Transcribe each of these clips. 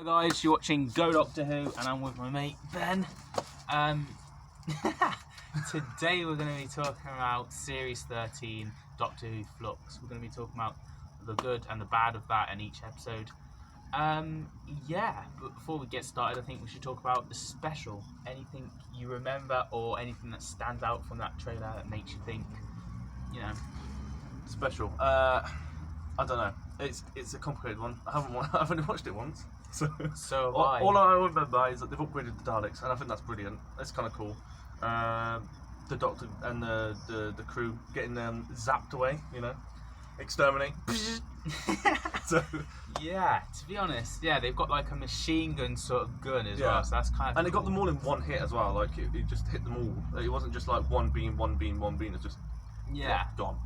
guys, you're watching Go Doctor Who, and I'm with my mate Ben. Today we're going to be talking about Series 13, Doctor Who Flux. We're going to be talking about the good and the bad of that in each episode. But before we get started, I think we should talk about the special. Anything you remember or anything that stands out from that trailer that makes you think, Special. I don't know. It's a complicated one. I've only watched it once. So all I remember is that they've upgraded the Daleks, and I think that's brilliant. It's kind of cool. The Doctor and the crew getting zapped away, exterminate. Yeah, to be honest, they've got like a machine gun sort of gun as well, so that's kind of And cool. they got them all in one hit as well, like it just hit them all. It wasn't just like one beam, it's just gone.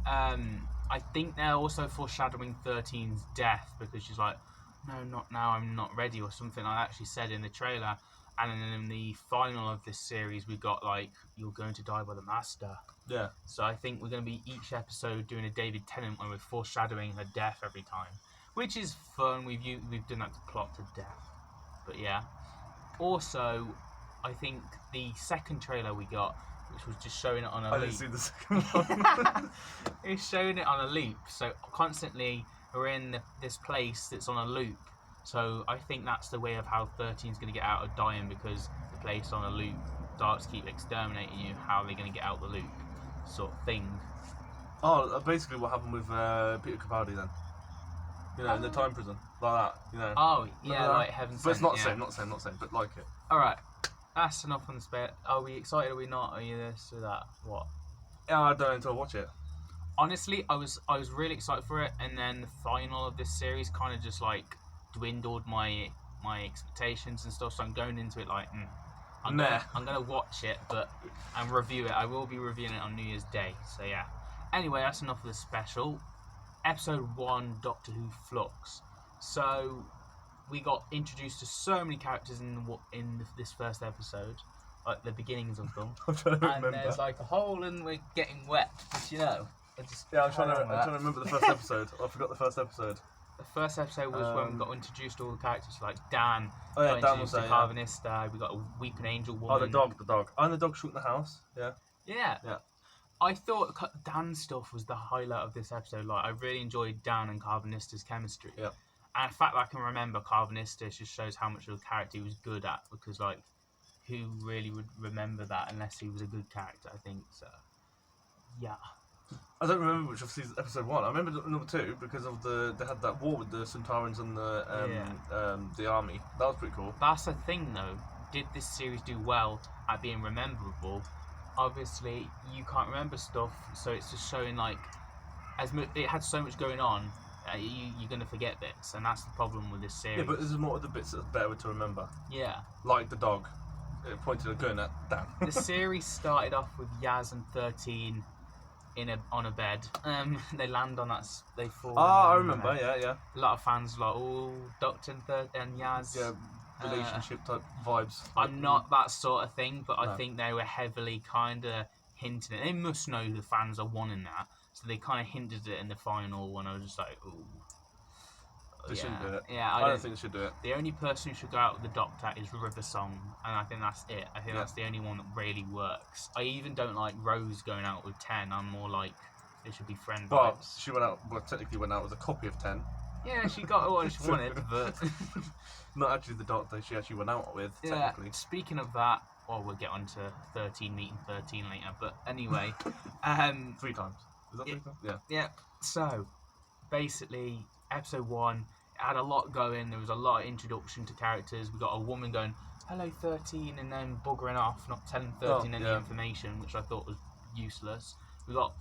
I think they're also foreshadowing 13's death, because she's like, no, not now, I'm not ready, or something like that she said in the trailer. And then in the final of this series, we got like, you're going to die by the Master. Yeah. So I think we're going to be each episode doing a David Tennant one with foreshadowing her death every time, which is fun. We've done that to plot to death. But yeah. Also, I think the second trailer we got, which was just showing it on a loop. I didn't see the second one. It's showing it on a loop. So constantly we're in this place that's on a loop. So I think that's the way of how 13's going to get out of dying, because the place on a loop, darks keep exterminating you. How are they going to get out the loop? Sort of thing. Oh, basically what happened with Peter Capaldi then. In the time prison, like that. Oh yeah, like Heaven Sent. But it's not the same, but like it. All right, that's enough on the spare. Are we excited? Are we not? Are you this or that? What? Yeah, I don't know until I watch it. Honestly, I was really excited for it, and then the final of this series kind of just like dwindled my expectations and stuff. So I'm going into it like, I'm gonna watch it, and review it. I will be reviewing it on New Year's Day. So yeah. Anyway, that's enough of the special. Episode 1, Doctor Who Flux. So we got introduced to so many characters in this first episode, like the beginnings of them. I'm trying to remember. And there's like a hole, and we're getting wet. But I'm trying to remember the first episode. I forgot the first episode. The first episode was when we got introduced to all the characters, like Dan. Oh yeah, Dan was was the there. Carvanista. We got a Weeping Angel woman. Oh, the dog. And the dog shoot in the house. Yeah. Yeah. I thought Dan's stuff was the highlight of this episode. Like, I really enjoyed Dan and Carvanista's chemistry. Yeah. And the fact that I can remember Carvanista just shows how much of a character he was good at, because, like, who really would remember that unless he was a good character, I think, so, yeah. I don't remember which of season episode 1. I remember number 2 because of they had that war with the Sontarans and the army. That was pretty cool. That's the thing, though. Did this series do well at being memorable? Obviously, you can't remember stuff, so it's just showing like, it had so much going on, you're gonna forget bits, and that's the problem with this series. Yeah, but there's more of the bits that's better to remember. Yeah. Like the dog. It pointed a gun at Dan. The series started off with Yaz and 13 on a bed. They land on that. They fall. I remember. Yeah. A lot of fans like, oh, Doctor and Yaz. Yeah, relationship type vibes. I'm not that sort of thing, but I think they were heavily kind of hinting it. They must know the fans are wanting that, so they kind of hinted it in the final one. I was just like, ooh. They shouldn't do it. Yeah, I don't think they should do it. The only person who should go out with the Doctor is River Song, and I think that's it. I think that's the only one that really works. I even don't like Rose going out with 10. I'm more like, they should be friend vibes. She technically went out with a copy of 10. Yeah, she got what she wanted, but not actually the Doctor she actually went out with, technically. Speaking of that, we'll get on to 13 meeting 13 later, but anyway. 3 times. Is that 3 times? Yeah. Yeah, so, basically, episode 1, it had a lot going. There was a lot of introduction to characters. We got a woman going, hello 13, and then buggering off, not telling 13 any information, which I thought was useless. We got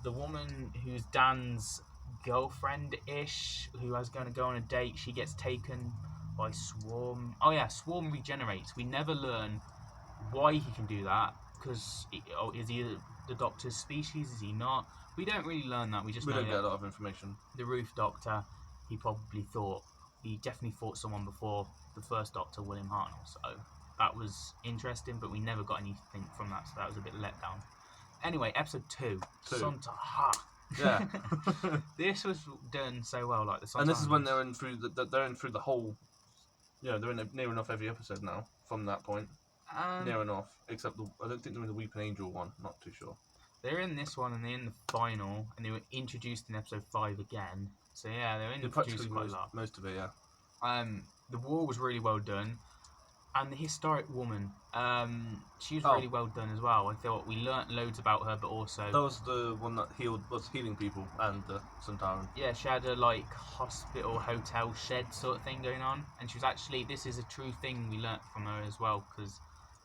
the woman who's Dan's girlfriend-ish, who was going to go on a date. She gets taken by Swarm. Oh yeah, Swarm regenerates. We never learn why he can do that, because is he the Doctor's species? Is he not? We don't really learn that. We don't get a lot of information. The Roof Doctor, he definitely fought someone before the first Doctor, William Hartnell. So that was interesting, but we never got anything from that. So that was a bit let down. Anyway, episode 2. Sontaran. Yeah. This was done so well, like the Sontaran. And this is when they're in through the whole Yeah, they're in near enough every episode now from that point. Near enough, except I don't think they're in the Weeping Angel one. Not too sure. They're in this one and they're in the final, and they were introduced in episode 5 again. So yeah, they're introduced quite a lot. Most of it, yeah. The war was really well done, and the historic woman, she was really well done as well. I thought we learnt loads about her, but also that was the one that was healing people and the Sontaran. Yeah, she had a hospital hotel shed sort of thing going on, and she was actually, this is a true thing we learnt from her as well, because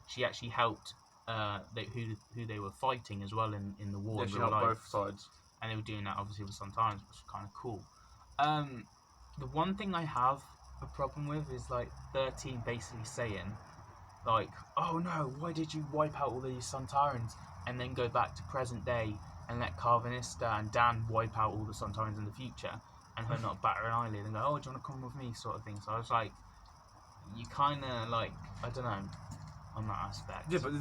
she actually helped who they were fighting as well in the war. Yeah, she helped both sides, and they were doing that obviously with Sontarans, which was kind of cool. The one thing I have a problem with is 13 basically saying oh no, why did you wipe out all these Sontarans, and then go back to present day and let Carvanista and Dan wipe out all the Sontarans in the future, and her not batter an eyelid and go, oh, do you want to come with me, sort of thing. So I was like, you kind of I don't know, on that aspect. Yeah, but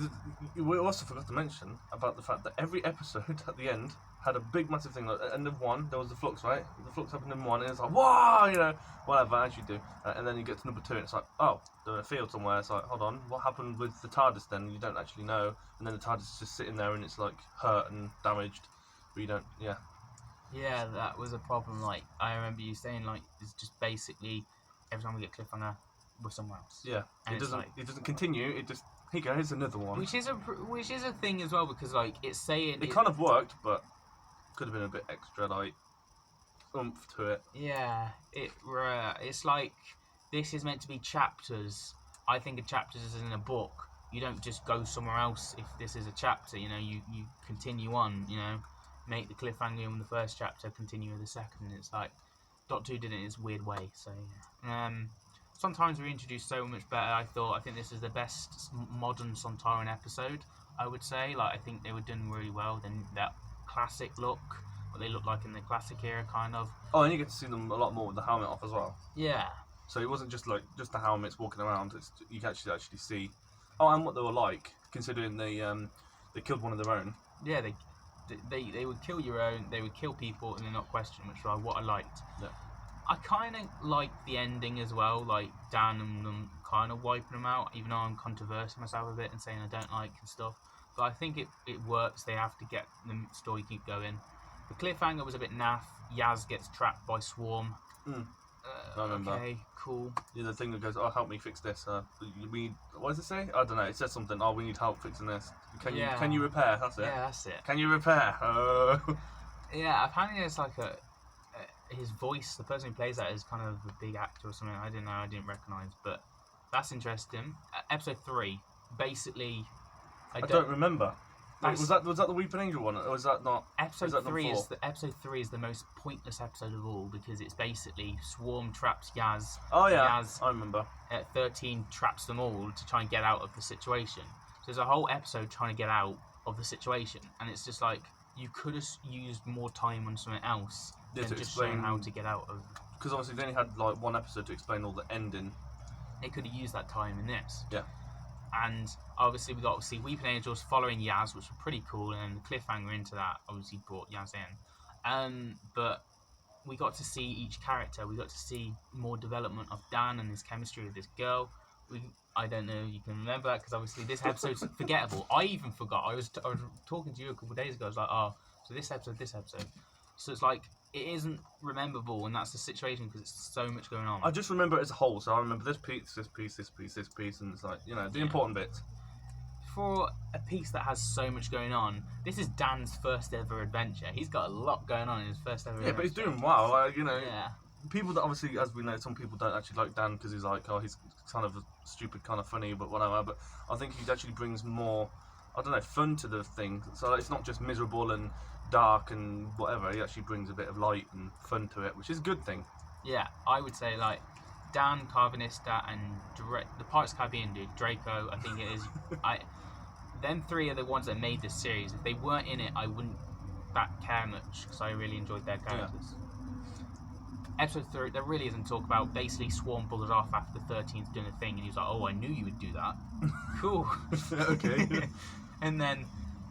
we also forgot to mention about the fact that every episode at the end had a big massive thing. At the end of one, there was the flux, right? The flux happened in one, and it's like, wow, whatever, as you do. And then you get to number 2, and it's like, oh, they're in a field somewhere. It's like, hold on, what happened with the TARDIS then? You don't actually know. And then the TARDIS is just sitting there, and it's hurt and damaged, but you don't, yeah. Yeah, that was a problem. I remember you saying, it's just basically every time we get cliffhanger, we're somewhere else. Yeah, and it doesn't continue. It just, here goes another one. Which is a thing as well, because it's saying it kind of worked, but could have been a bit extra oomph to it. Yeah, it's this is meant to be chapters. I think a chapter is in a book. You don't just go somewhere else if this is a chapter. You continue on. Make the cliffhanger in the first chapter, continue with the second. It's Doctor Who did it in its weird way. So yeah. Sometimes we introduce so much better. I think this is the best modern Sontaran episode, I would say. I think they were done really well. Then that classic look, what they looked like in the classic era, kind of. Oh, and you get to see them a lot more with the helmet off as well. Yeah. So it wasn't just the helmets walking around. You can actually see. Oh, and what they were like, considering they killed one of their own. Yeah, they would kill your own. They would kill people and they're not question, which is what I liked. Yeah. I kind of like the ending as well, Dan and them kind of wiping them out, even though I'm controversing myself a bit and saying I don't like and stuff. But I think it works. They have to get the story keep going. The cliffhanger was a bit naff. Yaz gets trapped by Swarm. I remember. Okay, cool. Yeah, the thing that goes, oh, help me fix this. What does it say? I don't know. It says something. Oh, we need help fixing this. Can you repair? That's it. Yeah, that's it. Can you repair? Oh. Yeah, apparently it's his voice, the person who plays that is kind of a big actor or something. I didn't know, I didn't recognise, but that's interesting. Episode 3, basically, I don't remember. Wait, was that the Weeping Angel one, or was that not? Episode 3 is the most pointless episode of all, because it's basically Swarm traps Yaz. Oh yeah, Yaz, I remember. 13 traps them all to try and get out of the situation. So there's a whole episode trying to get out of the situation, and it's just you could have used more time on something else than just showing how to get out of. Because obviously they only had one episode to explain all the ending. They could have used that time in this. Yeah. And obviously we got to see Weeping Angels following Yaz, which was pretty cool, and then the cliffhanger into that obviously brought Yaz in. But we got to see each character. We got to see more development of Dan and his chemistry with this girl. I don't know if you can remember that, because obviously this episode's forgettable. I even forgot. I was talking to you a couple of days ago. I was like, oh, so this episode. So it's it isn't rememberable, and that's the situation because it's so much going on. I just remember it as a whole, so I remember this piece, and it's the important bits. For a piece that has so much going on, this is Dan's first ever adventure. He's got a lot going on in his first ever adventure. Yeah, but he's doing well, Yeah. People that obviously, as we know, some people don't actually like Dan because he's he's kind of stupid, kind of funny, but whatever. But I think he actually brings more, fun to the thing. So it's not just miserable and dark and whatever. He actually brings a bit of light and fun to it, which is a good thing. Yeah, I would say Dan, Carvanista, and the Pirates of the Caribbean dude, Draco, I think it is. Them 3 are the ones that made this series. If they weren't in it, I wouldn't care much because I really enjoyed their characters. Yeah. Episode 3, there really isn't talk about. Basically, Swarm bulled off after the 13th doing a thing, and he was like, "Oh, I knew you would do that." Cool. Okay. And then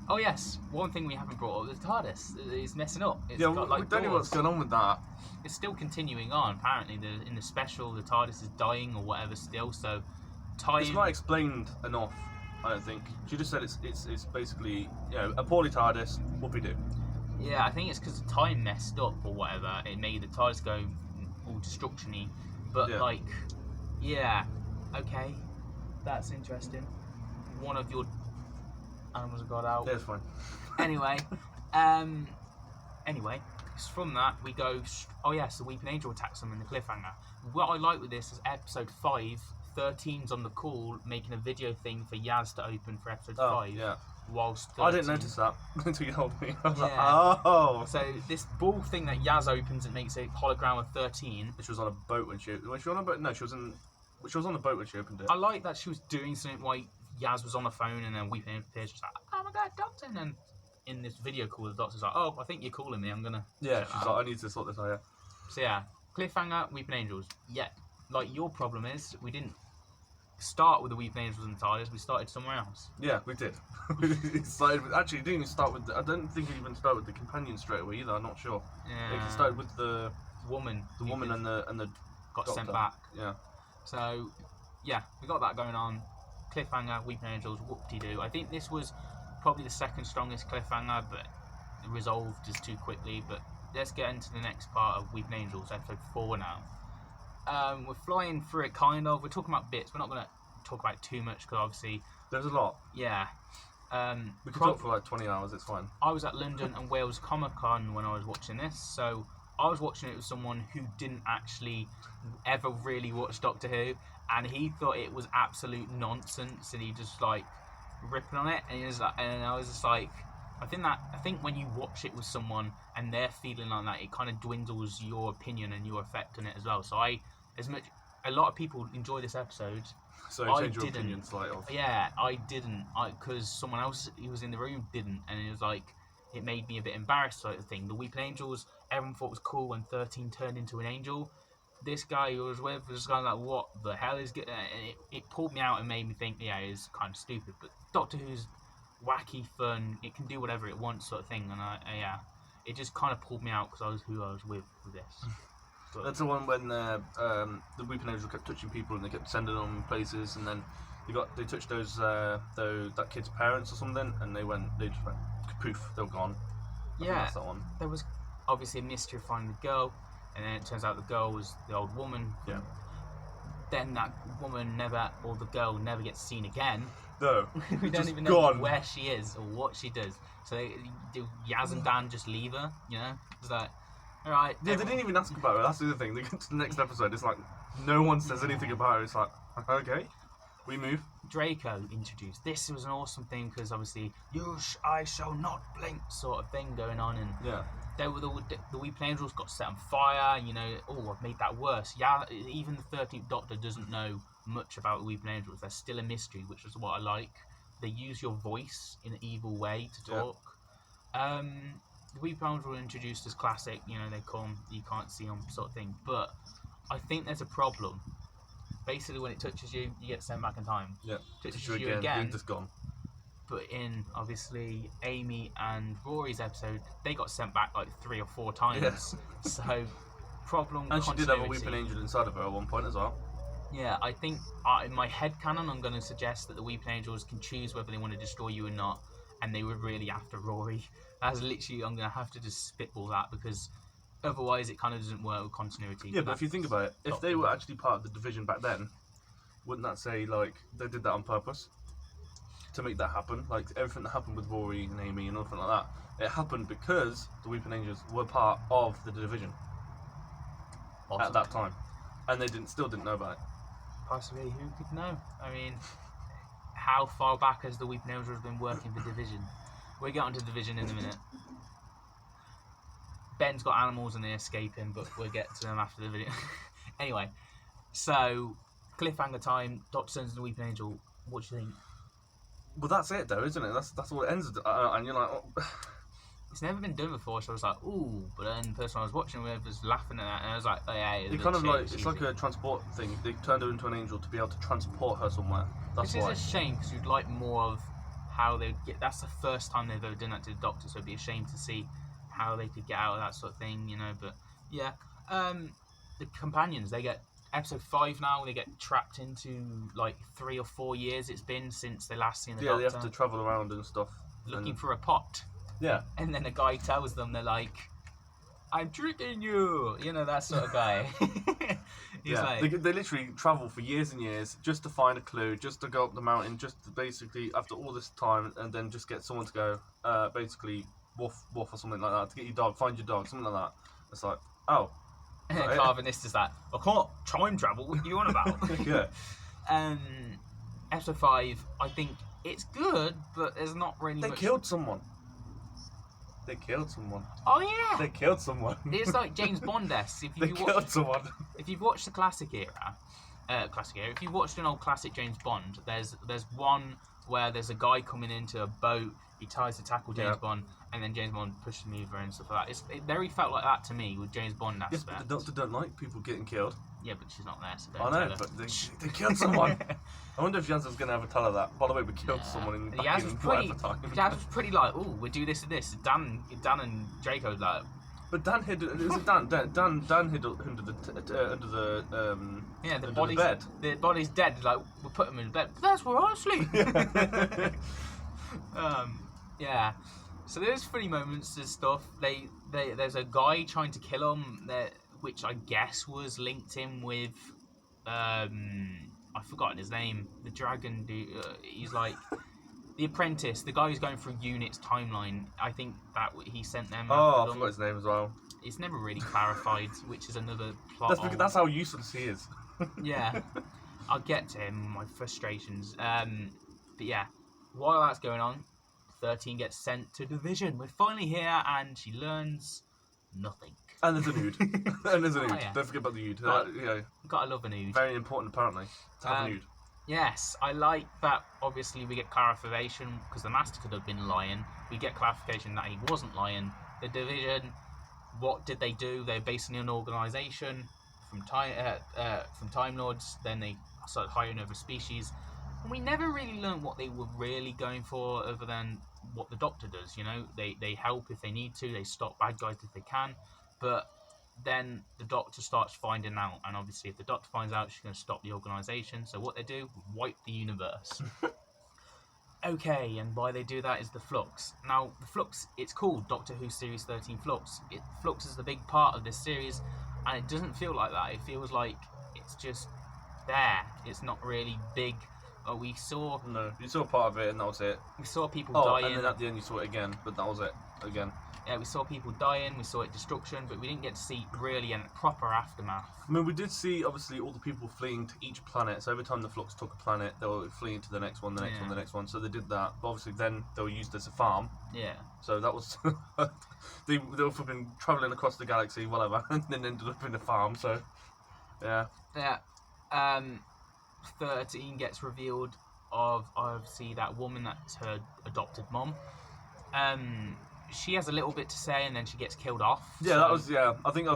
Oh yes, one thing we haven't brought up, the TARDIS is messing up. It's Yeah, got, like, we don't know doors. what's going on with that. It's still continuing on. Apparently, in the special, the TARDIS is dying or whatever still. So, time. It's not explained enough, I don't think. She just said it's basically, you know, a poorly TARDIS, whoopie-doo. Yeah, I think it's because the time messed up or whatever. It made the TARDIS go all destruction-y. But, Yeah. like, yeah, okay. That's interesting. One of your animals got out. Yeah, it's fine. Anyway, from that we go. Oh yes, the Weeping Angel attacks them in the cliffhanger. What I like with this is episode 5. 13's on the call making a video thing for Yaz to open for episode 5. Yeah. Whilst 13... I didn't notice that until you told me. I was like, Yeah. oh. So this ball thing that Yaz opens and makes a hologram of 13. She was on a boat when she on a boat. No, she was on a boat when she opened it. I like that she was doing something while Yaz was on the phone and then Weeping Angel appears. She's like, oh my god, Doctor! And then in this video call, the Doctor's like, oh, I think you're calling me. I'm gonna. Yeah, she's like, I need to sort this out. Yeah. So yeah, cliffhanger, Weeping Angels. Yeah, like your problem is we didn't start with the Weeping Angels and the TARDIS. We started somewhere else. Yeah, we did. It started with, actually, it didn't even start with. I don't think it even started with the companion straight away either. I'm not sure. Yeah. It started with the woman. and the got Doctor. sent back. Yeah. So yeah, we got that going on. Cliffhanger, Weeping Angels, whoop-de-doo. I think this was probably the second strongest cliffhanger, but it resolved just too quickly. But let's get into the next part of Weeping Angels, episode 4 now. We're flying through it, kind of. We're talking about bits. We're not going to talk about it too much, because obviously... There's a lot. Yeah. We could talk for like 20 hours, it's fine. I was at London and Wales Comic Con when I was watching this, so I was watching it with someone who didn't actually ever really watch Doctor Who, and he thought it was absolute nonsense, and he just like ripping on it, and he was like, and I was just like, I think when you watch it with someone and they're feeling like that, it kind of dwindles your opinion and your effect on it as well. So a lot of people enjoy this episode. So change your opinion slightly. Yeah, I didn't, because someone else who was in the room didn't, and it was like, it made me a bit embarrassed, sort of thing. The Weeping Angels, everyone thought was cool when 13 turned into an angel. This guy who was with was kind of like, what the hell is getting? And it pulled me out and made me think, yeah, it's kind of stupid. But Doctor Who's wacky, fun, it can do whatever it wants, sort of thing. And it just kind of pulled me out because I was who I was with this. But that's the one when the Weeping Angel kept touching people and they kept sending them places, and then they touched that kid's parents or something, and they just went poof, they were gone. I think that's that one. There was obviously a mystery of finding the girl, and then it turns out the girl was the old woman. Yeah. Then that woman the girl never gets seen again. No. We don't even know where she is or what she does. So do Yaz and Dan just leave her? You know, it's like, all right. Yeah, they didn't even ask about her. That's the other thing. They get to the next episode. It's like no one says anything about her. It's like, okay, we move. Draco introduced. This was an awesome thing because obviously, I shall not blink sort of thing going on, and yeah, there were the Weeping Angels got set on fire. You know, I've made that worse. Yeah, even the 13th Doctor doesn't know much about the Weeping Angels. They're still a mystery, which is what I like. They use your voice in an evil way to talk. Yeah. The Weeping Angels were introduced as classic. You know, they come, you can't see them, sort of thing. But I think there's a problem. Basically, when it touches you, you get sent back in time. Yeah. Touches you again. You're just gone. But in, obviously, Amy and Rory's episode, they got sent back like 3 or 4 times. Yes. So, problem. And she did have a Weeping Angel inside of her at one point as well. Yeah, I think in my headcanon, I'm going to suggest that the Weeping Angels can choose whether they want to destroy you or not, and they were really after Rory. That's literally, I'm going to have to just spitball that, because otherwise it kind of doesn't work with continuity. Yeah, but if you think about it, if they were actually part of the division back then, wouldn't that say, like, they did that on purpose? To make that happen? Like, everything that happened with Rory and Amy and everything like that, it happened because the Weeping Angels were part of the division. Possibly. At that time. And they still didn't know about it. Possibly, who could know? I mean, how far back has the Weeping Angels been working for Division? We'll get onto Division in a minute. Ben's got animals and they escape him, but we'll get to them after the video. Anyway, so cliffhanger time. Doctor turns into the Weeping Angel. What do you think? Well, that's it, though, isn't it? That's all it ends. And you're like, oh. It's never been done before, so I was like, ooh. But then the person I was watching with was laughing at that, and I was like, oh yeah. It kind of like it's like a transport thing. They turned her into an angel to be able to transport her somewhere. That's why. Which is a shame, because you'd like more of how they'd get. That's the first time they've ever done that to the Doctor, so it'd be a shame to see how they could get out of that sort of thing, you know. But yeah, the companions, they get episode 5 now. They get trapped into like 3 or 4 years. It's been since they last seen the Doctor. Yeah, they have to travel around and stuff, looking for a pot. Yeah, and then a guy tells them, they're like, "I'm tricking you," you know, that sort of guy. He's like, they literally travel for years and years just to find a clue, just to go up the mountain, just to basically after all this time, and then just get someone to go, basically woof or something like that, to get your dog, find your dog, something like that. It's like, oh. and Carvinist is like, "I can't time travel. What are you on about?" Yeah. Episode 5, I think it's good, but there's not really. They killed someone. They killed someone. Oh yeah. They killed someone. It's like James Bond-esque. They killed someone. If you've watched the classic era, if you've watched an old classic James Bond, there's one where there's a guy coming into a boat. He tries to tackle James Bond, and then James Bond pushes him over and stuff like that. It very felt like that to me with James Bond aspect. Yes, but the Doctor don't like people getting killed. Yeah, but she's not there, so don't tell her. But they killed someone. I wonder if Jansen's going to ever tell her that. By the way, we killed someone in Yaz was pretty, time. Yaz was pretty like, "Oh, we do this and this." Dan and Draco like. But Dan hid. Dan hid under the bed. The body's dead. Like, we put him in bed. But that's where I sleep. Yeah. So there's funny moments. There's stuff. There's a guy trying to kill him. Which I guess was linked in with. I've forgotten his name. The dragon dude. He's like. The Apprentice, the guy who's going through Unit's timeline, I think that he sent them. Oh, I forgot his name as well. It's never really clarified, which is another plot. That's how useless he is. Yeah, I'll get to him, my frustrations. But yeah, while that's going on, 13 gets sent to Division. We're finally here, and she learns nothing. And there's a nude. Yeah. Don't forget about the nude. Gotta love a nude. Very important, apparently, to have a nude. Yes, I like that. Obviously, we get clarification because the Master could have been lying. We get clarification that he wasn't lying. The Division, what did they do? They're basically an organisation from Time Lords. Then they started hiring over species, and we never really learned what they were really going for, other than what the Doctor does. You know, they help if they need to. They stop bad guys if they can, but then the Doctor starts finding out, and obviously if the Doctor finds out, she's going to stop the organisation. So what they do, wipe the universe. Okay, and why they do that is the flux. Now, the flux, it's called Doctor Who Series 13 Flux. Flux is the big part of this series, and it doesn't feel like that. It feels like it's just there. It's not really big. We saw... No, you saw part of it, and that was it. We saw people dying. And then at the end you saw it again, but that was it. Again. Yeah, we saw people dying, we saw it destruction, but we didn't get to see really a proper aftermath. I mean, we did see, obviously, all the people fleeing to each planet. So every time the Flux took a planet, they were fleeing to the next one, the next one. So they did that. But obviously then they were used as a farm. Yeah. So that was... they were flipping travelling across the galaxy, whatever, and then ended up in a farm, so... Yeah. Yeah. 13 gets revealed of, obviously, that woman that's her adopted mom. She has a little bit to say, and then she gets killed off. Yeah, so. That was, I think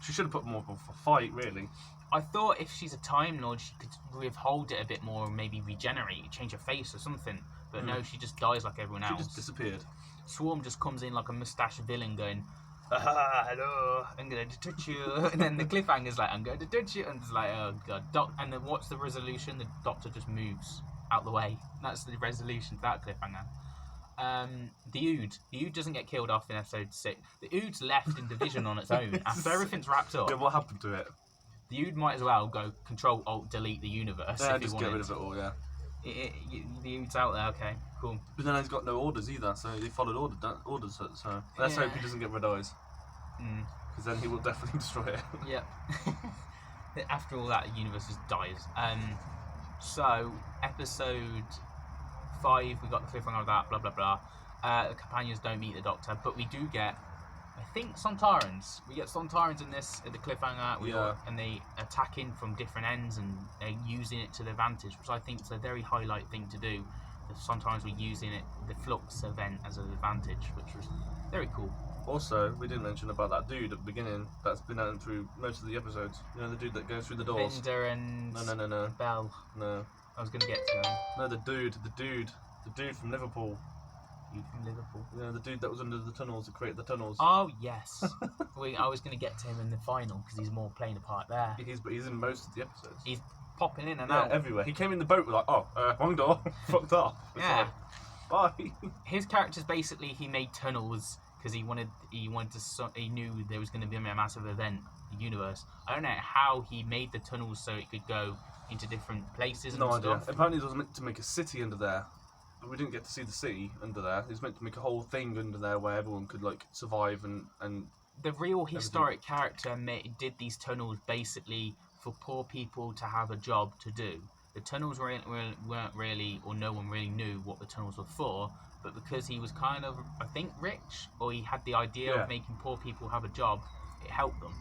she should have put more of a fight, really. I thought if she's a Time Lord, she could withhold it a bit more and maybe regenerate, change her face or something. But no, she just dies like everyone else. She just disappeared. Swarm just comes in like a moustache villain going, hello, I'm going to touch you. And then the cliffhanger's like, I'm going to touch you. And it's like, oh, God. And then what's the resolution? The Doctor just moves out the way. That's the resolution to that cliffhanger. The Ood doesn't get killed off in episode 6. The Ood's left in Division on its own after everything's wrapped up. Yeah, what happened to it? The Ood might as well go Control Alt Delete the universe. Yeah, if just get rid of it all. Yeah. The Ood's out there. Okay, cool. But then he's got no orders either, so he followed orders. So let's hope he doesn't get rid of eyes. Because then he will definitely destroy it. Yep. After all that, the universe just dies. So episode 5, we got the cliffhanger of that, blah blah blah. The companions don't meet the Doctor, but we do get, I think, Sontarans. We get Sontarans in this at the cliffhanger. And they attacking from different ends, and they're using it to their advantage, which I think is a very highlight thing to do. The Sontarans were using it, the Flux event, as an advantage, which was very cool. Also, we didn't mention about that dude at the beginning that's been out through most of the episodes. You know, the dude that goes through the doors. Vinder and No. Bell. No. I was going to get to him. No, the dude. The dude from Liverpool. You from Liverpool? Yeah, the dude that was under the tunnels, that created the tunnels. Oh yes. I was going to get to him in the final because he's more playing a part there. He's in most of the episodes. He's popping in and yeah, out everywhere. He came in the boat with like, wrong door, fucked off. It's yeah. Like, bye. His character's basically he made tunnels because he knew there was going to be a massive event, the universe. I don't know how he made the tunnels so it could go into different places and No idea. stuff. Apparently, it was meant to make a city under there, but we didn't get to see the city under there. It was meant to make a whole thing under there where everyone could like survive and. The real historic character did these tunnels basically for poor people to have a job to do. The tunnels weren't really, or no one really knew what the tunnels were for, but because he was kind of, I think, rich, or he had the idea of making poor people have a job, it helped them.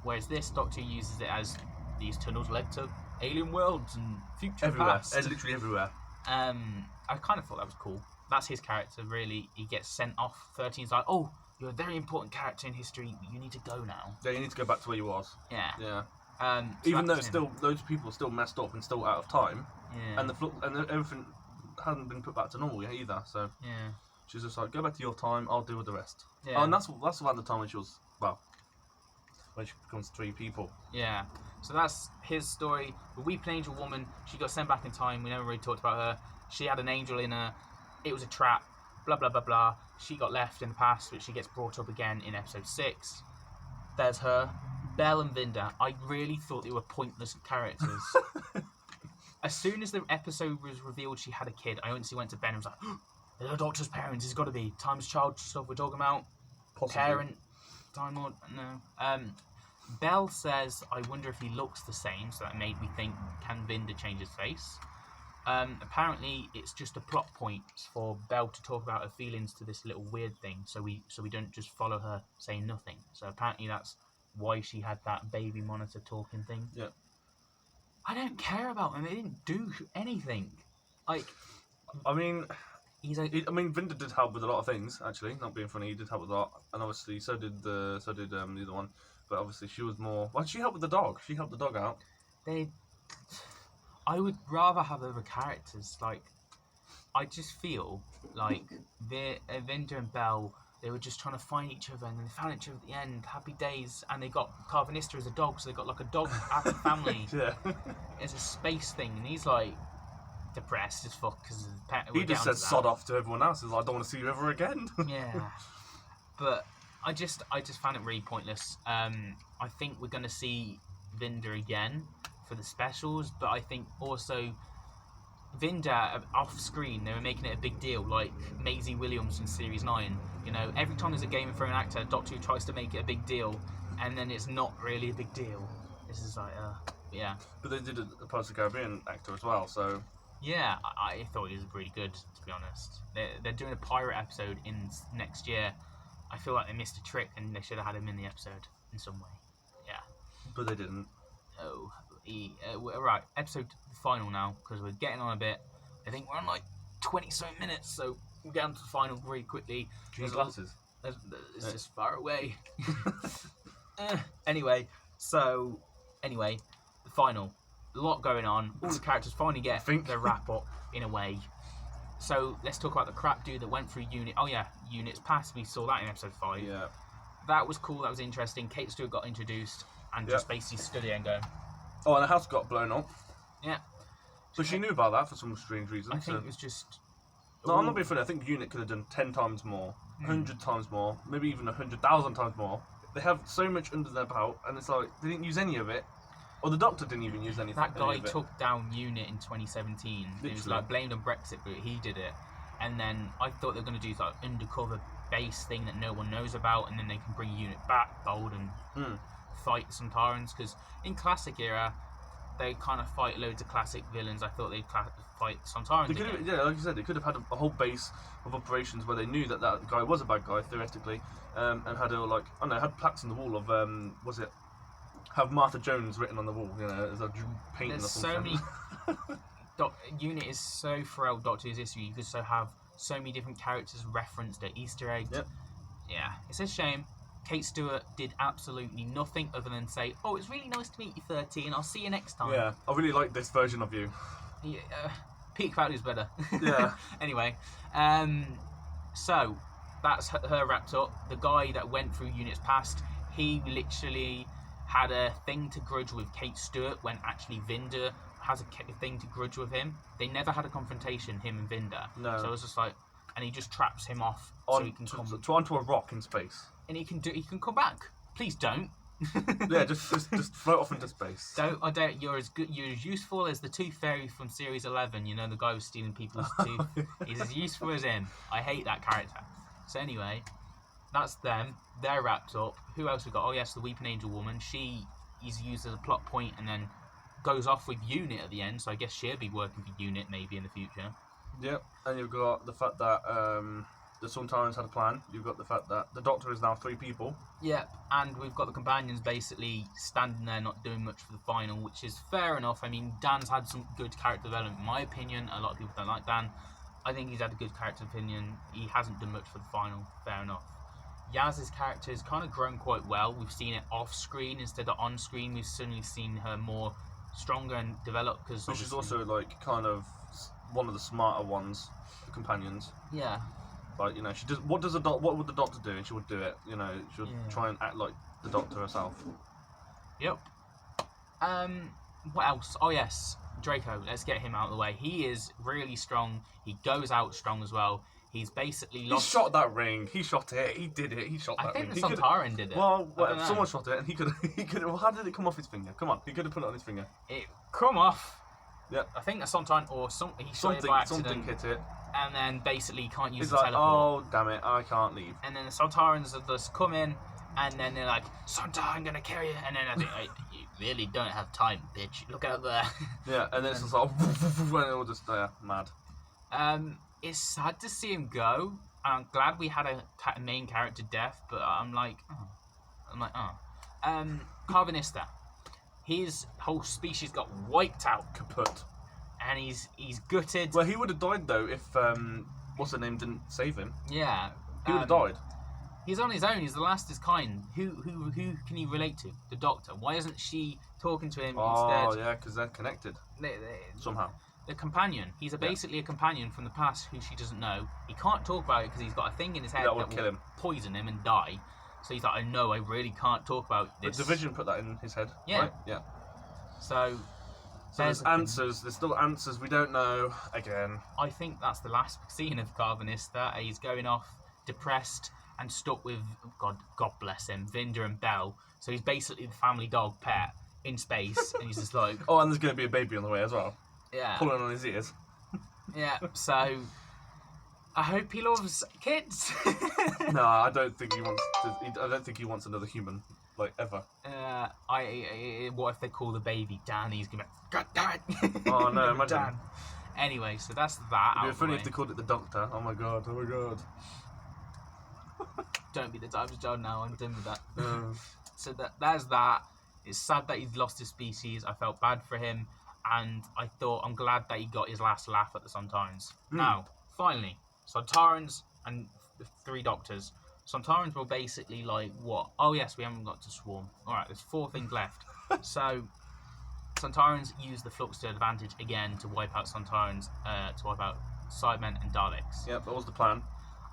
Whereas this Doctor uses it as these tunnels led to alien worlds and future everywhere. past. Literally everywhere. I kind of thought that was cool. That's his character, really. He gets sent off. 13's like, oh, you're a very important character in history. You need to go now. Yeah, you need to go back to where you was. Yeah. Yeah. So even though still those people are still messed up and still out of time, yeah. and everything hadn't been put back to normal yet either. So yeah. she's just like, go back to your time. I'll deal with the rest. Yeah. Oh, and that's around the time when she was when she becomes 3 people. Yeah. So that's his story. The Weeping Angel woman, she got sent back in time. We never really talked about her. She had an angel in her. It was a trap. Blah, blah, blah, blah. She got left in the past, but she gets brought up again in episode 6. There's her. Belle and Vinda. I really thought they were pointless characters. As soon as the episode was revealed she had a kid, I honestly went to Ben and was like, they're the Doctor's parents. It's got to be. Time's child stuff we're talking about. Possibly. Parent. Time Lord. No. Belle says, I wonder if he looks the same, so that made me think, can Vinda change his face? Apparently, it's just a plot point for Belle to talk about her feelings to this little weird thing, so we don't just follow her saying nothing. So apparently that's why she had that baby monitor talking thing. Yeah. I don't care about him. They didn't do anything. Like, I mean, Vinda did help with a lot of things. Actually, not being funny, he did help with a lot, and obviously so did the other one. But obviously, she was more. Well, she helped with the dog. She helped the dog out. I would rather have other characters. Like, I just feel like Vinda and Belle, they were just trying to find each other, and then they found each other at the end. Happy days, and they got Carvanista as a dog, so they got like a dog happy family. Yeah. It's a space thing, and he's like depressed as fuck because he just said sod off to everyone else. He's like, I don't want to see you ever again. Yeah, but I just found it really pointless. I think we're gonna see Vinda again for the specials, but I think also Vinda off screen they were making it a big deal, like Maisie Williams in Series 9. You know, every time there's a Game of Thrones actor, Doctor Who tries to make it a big deal, and then it's not really a big deal. This is like, yeah. But they did a Pirates of the Caribbean actor as well, so. Yeah, I thought he was pretty good, to be honest. They're doing a pirate episode in next year. I feel like they missed a trick, and they should have had him in the episode in some way. Yeah. But they didn't. Oh, right, episode final now, because we're getting on a bit. I think we're on like 20-something minutes, so we'll get on to the final very quickly. Jeez, glasses. It's just far away. Anyway, the final. A lot going on. All the characters finally get their wrap up in a way. So let's talk about the crap dude that went through Unit. Oh yeah, Units Past. We saw that in episode 5. Yeah. That was cool. That was interesting. Kate Stewart got introduced and just basically stood there and going. Oh, and the house got blown up. Yeah. So she knew about that for some strange reason. I think it was just. No, I'm not being funny. I think Unit could have done 10 times more, 100 times more, maybe even 100,000 times more. They have so much under their belt, and it's like they didn't use any of it. Or the Doctor didn't even use anything. That guy took down Unit in 2017. Literally. It was like blamed on Brexit, but he did it. And then I thought they were going to do like undercover base thing that no one knows about, and then they can bring Unit back, bold, and fight Sontarans. Because in classic era, they kind of fight loads of classic villains. I thought they'd fight Sontarans. Yeah, like you said, they could have had a whole base of operations where they knew that guy was a bad guy theoretically, and had had plaques on the wall of have Martha Jones written on the wall, you know, as a painting or something. So many. Unit is so throughout Doctor Who's history. You could so have so many different characters referenced at Easter eggs. Yep. Yeah, it's a shame. Kate Stewart did absolutely nothing other than say, "Oh, it's really nice to meet you, 13. I'll see you next time." Yeah, I really like this version of you. Yeah, Peak value's better. Yeah. Anyway, so that's her wrapped up. The guy that went through units past, he literally had a thing to grudge with Kate Stewart when actually Vinder has a thing to grudge with him. They never had a confrontation, him and Vinder. No. So it was just like, and he just traps him off so he can come onto a rock in space. and he can come back. Please don't. Yeah, just float off into space. I doubt you're as good. You're as useful as the Tooth Fairy from Series 11. You know, the guy who's stealing people's tooth. He's as useful as him. I hate that character. So anyway, that's them. They're wrapped up. Who else we got? Oh yes, the Weeping Angel woman. She is used as a plot point and then goes off with Unit at the end. So I guess she'll be working for Unit maybe in the future. Yep. And you've got the fact that the Sontarans had a plan. You've got the fact that the Doctor is now 3 people. Yep, and we've got the companions basically standing there not doing much for the final, which is fair enough. I mean, Dan's had some good character development in my opinion. A lot of people don't like Dan. I think he's had a good character opinion. He hasn't done much for the final, fair enough. Yaz's character has kind of grown quite well. We've seen it off screen instead of on screen. We've suddenly seen her more stronger and developed. But she's also like kind of one of the smarter ones, the companions. Yeah. Like, you know, she does. What would the Doctor do? And she would do it. You know, she would try and act like the Doctor herself. Yep. What else? Oh yes, Draco. Let's get him out of the way. He is really strong. He goes out strong as well. He's basically lost. He shot that ring. He shot it. He did it. He shot that ring. I think the Sontaran did it. Well, someone shot it, and he could. Well, how did it come off his finger? Come on, he could have put it on his finger. It come off. Yeah. I think the Sontaran or he shot it by accident. Something hit it. And then basically you can't use He's the like, teleport. oh damn it, I can't leave. And then the Sontarans just come in, and then they're like, Sontar, I'm gonna kill you. And then I think, you really don't have time, bitch. Look out there. Yeah, and then it's just like, and it all just mad. It's sad to see him go. I'm glad we had a main character death, but I'm like, Carvanista. His whole species got wiped out. Kaput. And he's gutted. Well, he would have died though if what's her name didn't save him. Yeah. He would have died. He's on his own. He's the last of his kind. Who can he relate to? The Doctor. Why isn't she talking to him instead? Oh yeah, because they're connected somehow. The companion. He's basically a companion from the past who she doesn't know. He can't talk about it because he's got a thing in his head that will kill him, poison him, and die. So he's like, I know, I really can't talk about this. The Division put that in his head. Yeah. Right? Yeah. So there's answers. There's still answers we don't know. Again. I think that's the last scene of Carvanista. He's going off depressed and stuck with God bless him, Vinder and Belle. So he's basically the family dog pet in space, and he's just like, oh, and there's going to be a baby on the way as well. Yeah. Pulling on his ears. Yeah. So I hope he loves kids. No, I don't think he wants. I don't think he wants another human. Like, ever. What if they call the baby Dan? He's gonna be God damn it! Oh no, imagine. Dan. Anyway, so that's that. It'd be funny if they called it the Doctor. Oh my god! Oh my god! Don't be the type of child now. I'm done with that. So there's that. It's sad that he's lost his species. I felt bad for him, and I'm glad that he got his last laugh at the Sontarans. Now, finally, Sontarans and the 3 Doctors. Sontarans were basically like, what? Oh yes, we haven't got to Swarm. Alright, there's 4 things left. So, Sontarans use the flux to advantage again to wipe out Sontarans, to wipe out Cybermen and Daleks. Yep, that was the plan.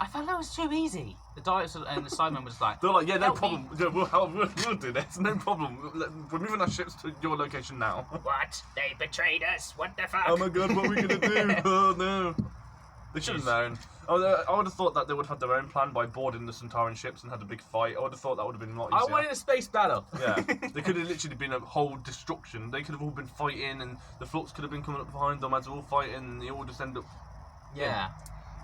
I felt that was too easy. The Daleks and the Cybermen were just like, they're like, yeah, no problem. We'll do this, no problem. We're moving our ships to your location now. What? They betrayed us? What the fuck? Oh my god, what are we gonna do? Oh no. They should have known. I would have thought that they would have their own plan by boarding the Sontaran ships and had a big fight. I would have thought that would have been a lot easier. I wanted a space battle. Yeah. They could have literally been a whole destruction. They could have all been fighting, and the flux could have been coming up behind them as they're all fighting, and they all just end up... Yeah.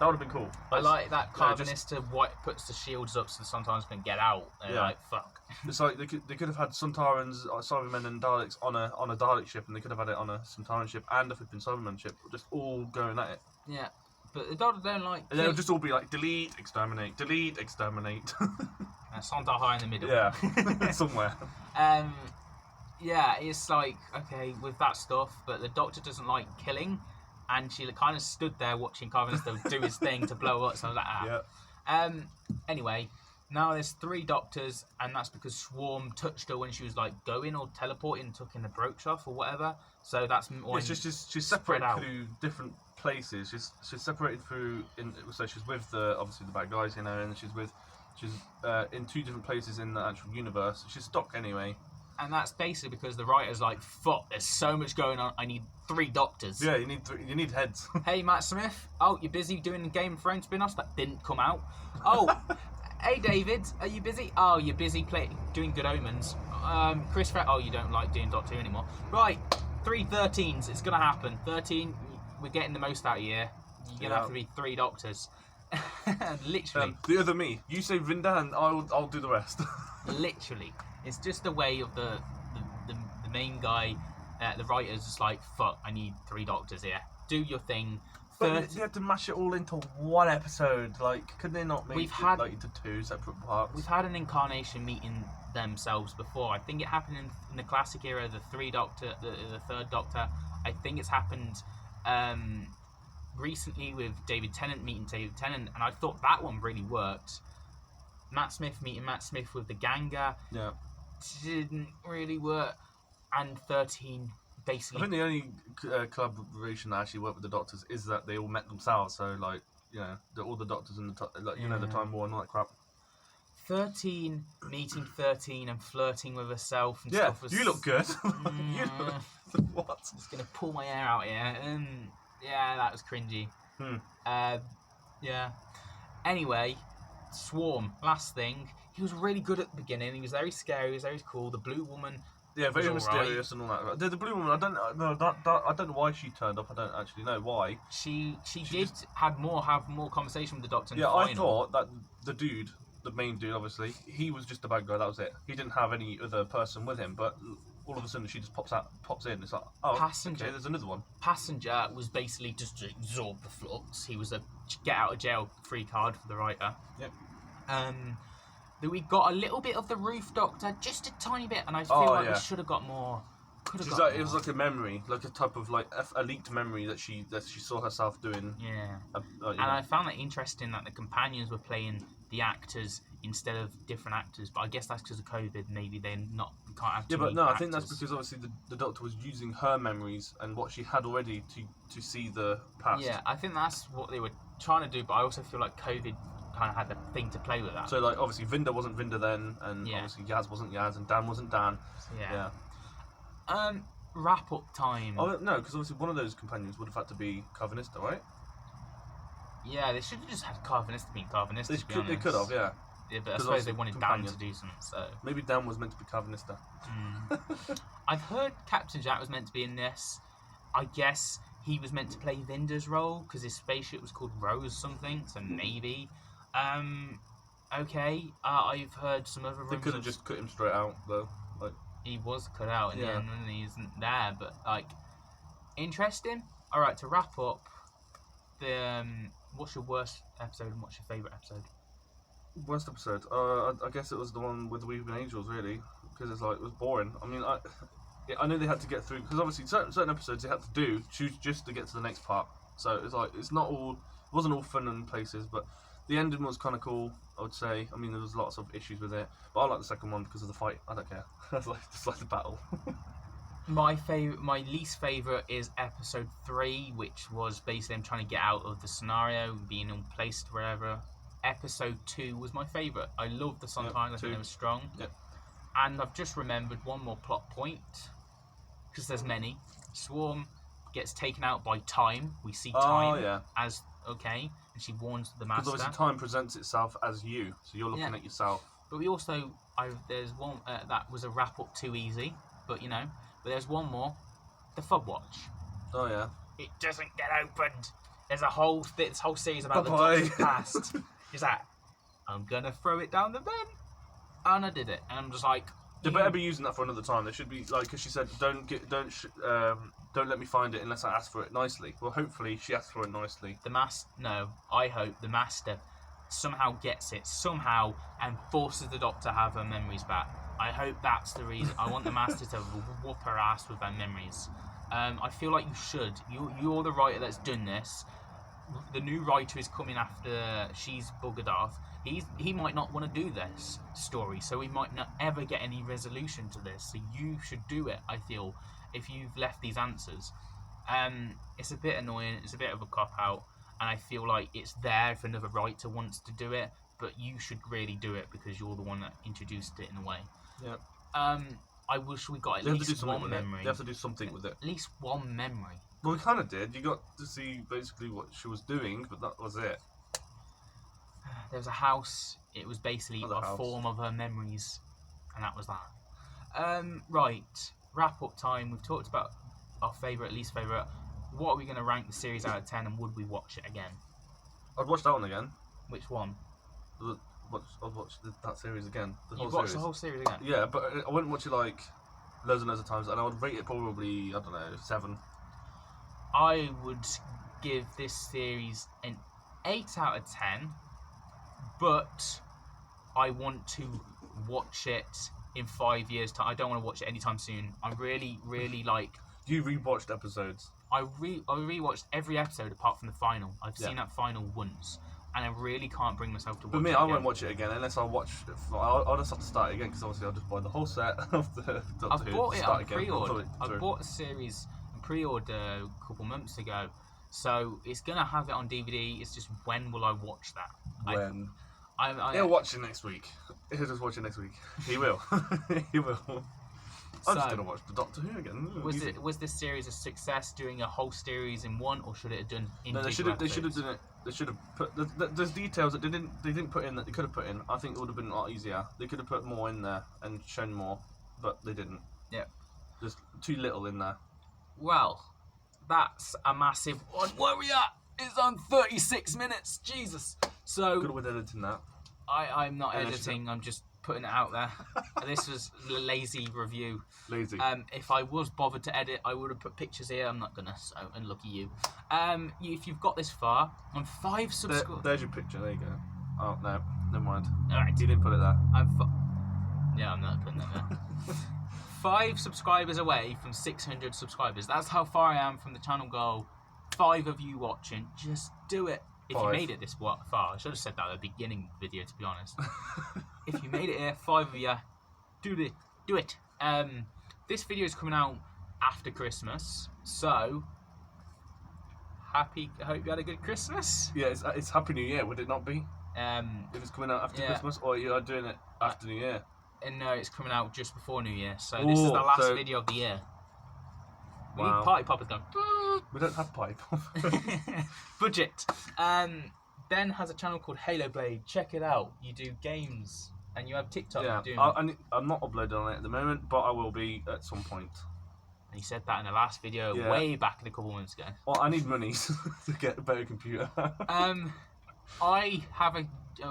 That would have been cool. I like that Carvanista puts the shields up so the Sontarans can get out. They're like, fuck. It's like they could have had Sontarans, Cybermen and Daleks on a Dalek ship, and they could have had it on a Sontaran ship and a flipping Cyberman ship, just all going at it. Yeah. But the Doctor don't like... And they'll just all be like, delete, exterminate, delete, exterminate. And Sontar in the middle. Yeah, somewhere. Yeah, it's like, okay, with that stuff, but the Doctor doesn't like killing, and she kind of stood there watching Carvanista do his thing to blow up, so I was like, Yeah. Anyway, Now there's 3 doctors, and that's because Swarm touched her when she was like going or teleporting, took in the brooch off or whatever. So that's why she's separated through different places. She's separated through so she's with obviously the bad guys, and she's in 2 different places in the actual universe. She's stuck anyway. And that's basically because the writer's like, fuck, there's so much going on, I need 3 doctors. Yeah, you need heads. Hey, Matt Smith. Oh, you're busy doing the Game of Thrones spin-offs? That didn't come out. Oh, hey, David. Are you busy? Oh, you're busy doing Good Omens. Chris oh, you don't like doing Doctor Who anymore. Right, 3 13s. It's going to happen. 13, we're getting the most out of you. You're going to have to be 3 doctors. Literally. The other me. You say Vinda and I'll do the rest. Literally. It's just the way of the main guy, the writer's just like, fuck, I need 3 doctors here. Do your thing. But they had to mash it all into one episode. Like, could they not make it into 2 separate parts? We've had an incarnation meeting themselves before. I think it happened in the classic era, the 3 Doctor, the 3rd Doctor. I think it's happened recently with David Tennant meeting David Tennant, and I thought that one really worked. Matt Smith meeting Matt Smith with the Ganga. Yeah. Didn't really work. And 13 basically. I think the only collaboration that actually worked with the Doctors is that they all met themselves. So like, all the Doctors in the the Time War and all that crap. 13 meeting 13 and flirting with herself and stuff. You look good. You look, what? I'm just gonna pull my hair out here. Yeah, that was cringy. Yeah. Anyway, Swarm. Last thing. He was really good at the beginning. He was very scary. He was very cool. The Blue Woman. Yeah, very mysterious and all that. The Blue Woman. I don't know why she turned up. I don't actually know why. She did have more conversation with the Doctor. In the I thought that the main dude, obviously, he was just a bad guy. That was it. He didn't have any other person with him. But all of a sudden, she just pops in. It's like, oh, Passenger. Okay, there's another one. Passenger was basically just to absorb the flux. He was a get out of jail free card for the writer. Yep. We got a little bit of the Roof Doctor, just a tiny bit, and I feel we should have got more. It was like a memory, like a type of like a leaked memory that she saw herself doing. Yeah. And I found it interesting that the companions were playing the actors instead of different actors, but I guess that's because of COVID. Maybe they can't have. Yeah, but no, I think that's because obviously the Doctor was using her memories and what she had already to see the past. Yeah, I think that's what they were trying to do, but I also feel like COVID kind of had the thing to play with that. So like obviously Vinda wasn't Vinda then, and obviously Yaz wasn't Yaz, and Dan wasn't Dan. Yeah. Wrap up time. Oh no, because obviously one of those companions would have had to be Carvanista, right? Yeah, they should have just had Carvanista being Carvanista. They could have, yeah. Yeah, but I suppose they wanted Dan to do something, so... Maybe Dan was meant to be Carvanista. I've heard Captain Jack was meant to be in this. I guess he was meant to play Vinda's role, because his spaceship was called Rose something, so maybe. Okay, I've heard some other rumors. They could have just cut him straight out, though. Like, he was cut out in the end, and he isn't there, but, like, interesting. Alright, to wrap up, what's your worst episode and what's your favourite episode? Worst episode? I guess it was the one with the Weeping Angels, really, because it was boring. I mean, I know they had to get through, because obviously certain episodes they had to do just to get to the next part. So it's like it wasn't all fun in places, but the ending was kind of cool, I would say. I mean, there was lots of issues with it, but I like the second one because of the fight. I don't care. I just like the battle. My least favourite is episode 3, which was basically them trying to get out of the scenario, being placed wherever. Episode 2 was my favourite. I loved the Sontaran. I think it was strong. Yep. And I've just remembered one more plot point, because there's many. Swarm gets taken out by Time. We see Time as okay, and she warns the Master. Because obviously Time presents itself as you, so you're looking at yourself. But we also, there's one that was a wrap up too easy, but there's one more, the Fob Watch. Oh yeah. It doesn't get opened. There's this whole series about the Doctor's past. Is that I'm gonna throw it down the vent, and I did it, and I'm just like. They better be using that for another time. They should be like, because she said, don't let me find it unless I ask for it nicely. Well, hopefully she asked for it nicely. I hope the Master somehow gets it and forces the Doctor to have her memories back. I hope that's the reason. I want the Master to whoop her ass with her memories. I feel like you should. You're the writer that's done this. the new writer is coming after she's buggered off. He might not want to do this story, so we might not ever get any resolution to this. So you should do it, I feel, if you've left these answers. It's a bit annoying, it's a bit of a cop-out, and I feel like it's there if another writer wants to do it, but you should really do it because you're the one that introduced it in a way. Yeah. I wish we got at least one memory. They have to do something with it. At least one memory. Well, we kind of did. You got to see basically what she was doing, but that was it. There was a house. It was basically Another a house. form of her memories, and that was that. Right. Wrap-up time. We've talked about our favourite, least favourite. What are we going to rank the series out of 10, and would we watch it again? I'd watch that one again. Which one? I'd watch that series again. You've watched the whole series again? Yeah, but I wouldn't watch it like loads and loads of times, and I would rate it probably, I don't know, 7. I would give this series an 8 out of 10, but I want to watch it in 5 years' time. I don't want to watch it anytime soon. I really, really like... You rewatched episodes? I rewatched every episode apart from the final. I've seen that final once, and I really can't bring myself to watch it. For me, again. I won't watch it again unless I watch it. I'll just have to start it again because obviously I'll just buy the whole set of the Doctor Who. I bought it on again. pre-order. I bought the series on pre-order a couple months ago, so it's gonna have it on DVD. It's just when will I watch that? When? I He'll watch it next week. He'll just watch it next week. He will. He will. I'm just gonna watch the Doctor Who again. Was this series a success doing a whole series in one, or should it have done individual No, they should have episodes? done it. They should have put. There's details that they didn't put in that they could have put in. I think it would have been a lot easier. They could have put more in there and shown more, but they didn't. Yeah. There's too little in there. Well, that's a massive one. Where we at? It's on 36 minutes. Jesus. So Could have been editing that. I'm not Yeah, editing. I'm just putting it out there. This was a lazy review. Lazy. If I was bothered to edit, I would have put pictures here. I'm not gonna. So, and lucky you. If you've got this far, I'm 5 subscribers. There's your picture. There you go. Oh no, never mind. All right. You didn't put it there. Yeah, I'm not putting that there. 5 subscribers away from 600 subscribers. That's how far I am from the channel goal. 5 of you watching. Just do it. If you 5. made it this far, I should have said that at the beginning of the video, to be honest. If you made it here, 5 of you, do it. This video is coming out after Christmas, so I hope you had a good Christmas. Yeah, it's Happy New Year, would it not be? If it's coming out after Yeah. Christmas, or you are doing it after New Year? And no, it's coming out just before New Year, so this is the last video of the year. We need party poppers going. We don't have pipe. Budget. Ben has a channel called Halo Blade. Check it out. You do games, and you have TikTok. Yeah, I'm not uploading on it at the moment, but I will be at some point. And he said that in the last video, way back a couple months ago. Well, I need money to get a better computer. I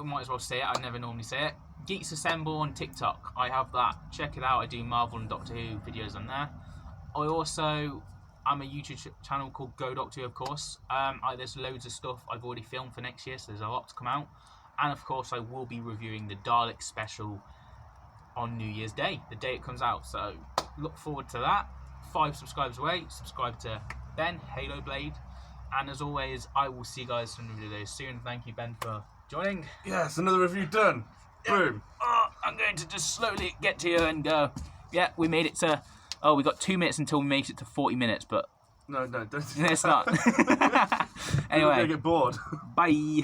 might as well say it. I never normally say it. Geeks Assemble on TikTok. I have that. Check it out. I do Marvel and Doctor Who videos on there. I'm a YouTube channel called Go Doctor Who, of course. There's loads of stuff I've already filmed for next year, so there's a lot to come out. And of course, I will be reviewing the Dalek special on New Year's Day, the day it comes out. So look forward to that. 5 subscribers away. Subscribe to Ben, Halo Blade. And as always, I will see you guys in the video soon. Thank you, Ben, for joining. Yes, another review done. Boom. I'm going to just slowly get to you and go. Yeah, we made it to... Oh, we got 2 minutes until we make it to 40 minutes, but... No, don't. It's not. Anyway. Anyway. Get bored. Bye.